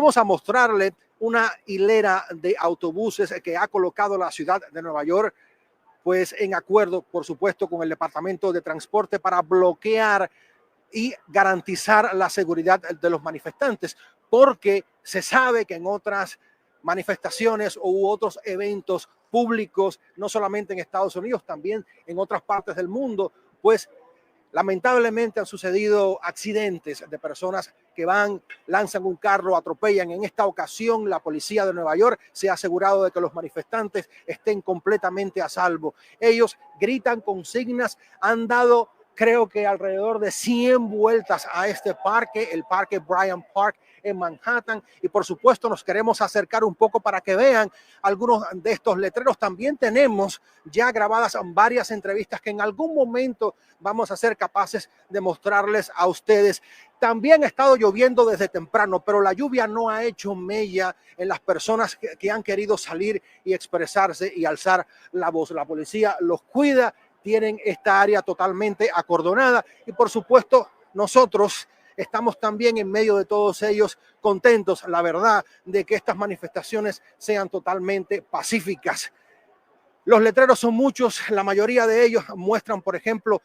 Vamos a mostrarle una hilera de autobuses que ha colocado la ciudad de Nueva York, pues en acuerdo, por supuesto, con el Departamento de Transporte para bloquear y garantizar la seguridad de los manifestantes, porque se sabe que en otras manifestaciones u otros eventos públicos, no solamente en Estados Unidos, también en otras partes del mundo, pues lamentablemente han sucedido accidentes de personas que lanzan un carro, atropellan. En esta ocasión, la policía de Nueva York se ha asegurado de que los manifestantes estén completamente a salvo. Ellos gritan consignas, han dado creo que alrededor de 100 vueltas a este parque, el Parque Bryant Park en Manhattan, y por supuesto nos queremos acercar un poco para que vean algunos de estos letreros. También tenemos ya grabadas varias entrevistas que en algún momento vamos a ser capaces de mostrarles a ustedes. También ha estado lloviendo desde temprano, pero la lluvia no ha hecho mella en las personas que han querido salir y expresarse y alzar la voz. La policía los cuida, tienen esta área totalmente acordonada y por supuesto nosotros estamos también en medio de todos ellos contentos, la verdad, de que estas manifestaciones sean totalmente pacíficas. Los letreros son muchos, la mayoría de ellos muestran, por ejemplo,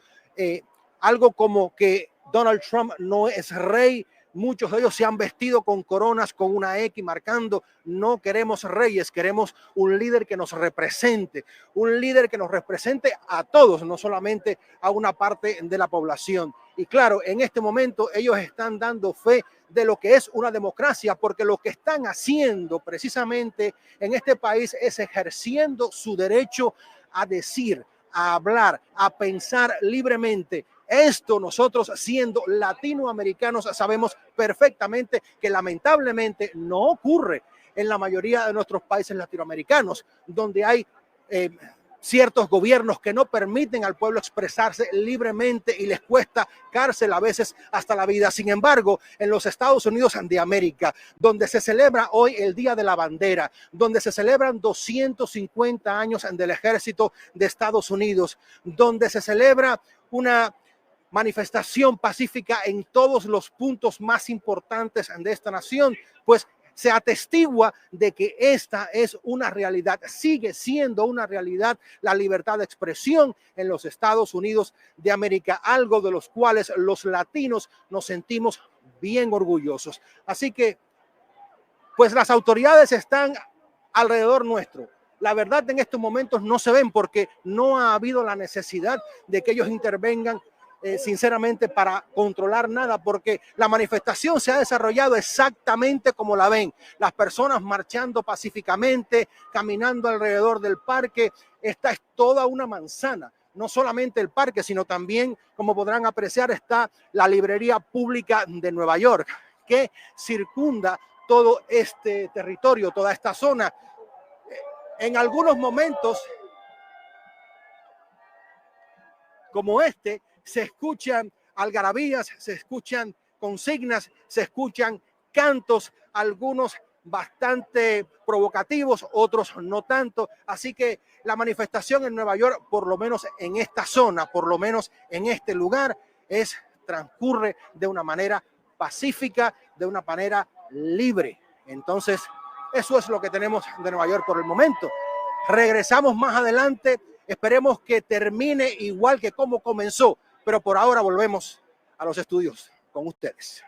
algo como que Donald Trump no es rey. Muchos de ellos se han vestido con coronas, con una X marcando: no queremos reyes, queremos un líder que nos represente, un líder que nos represente a todos, no solamente a una parte de la población. Y claro, en este momento ellos están dando fe de lo que es una democracia, porque lo que están haciendo precisamente en este país es ejerciendo su derecho a decir, a hablar, a pensar libremente. Esto nosotros, siendo latinoamericanos, sabemos perfectamente que lamentablemente no ocurre en la mayoría de nuestros países latinoamericanos, donde hay ciertos gobiernos que no permiten al pueblo expresarse libremente y les cuesta cárcel, a veces hasta la vida. Sin embargo, en los Estados Unidos de América, donde se celebra hoy el Día de la Bandera, donde se celebran 250 años del Ejército de Estados Unidos, donde se celebra una manifestación pacífica en todos los puntos más importantes de esta nación, pues se atestigua de que esta es una realidad, sigue siendo una realidad la libertad de expresión en los Estados Unidos de América, algo de los cuales los latinos nos sentimos bien orgullosos. Así que, pues las autoridades están alrededor nuestro. La verdad, en estos momentos no se ven porque no ha habido la necesidad de que ellos intervengan sinceramente para controlar nada, porque la manifestación se ha desarrollado exactamente como la ven, las personas marchando pacíficamente, caminando alrededor del parque. Esta es toda una manzana, no solamente el parque, sino también, como podrán apreciar, está la librería pública de Nueva York, que circunda todo este territorio, toda esta zona. En algunos momentos como este, se escuchan algarabías, se escuchan consignas, se escuchan cantos, algunos bastante provocativos, otros no tanto. Así que la manifestación en Nueva York, por lo menos en esta zona, por lo menos en este lugar, transcurre de una manera pacífica, de una manera libre. Entonces, eso es lo que tenemos de Nueva York por el momento. Regresamos más adelante. Esperemos que termine igual que como comenzó, pero por ahora volvemos a los estudios con ustedes.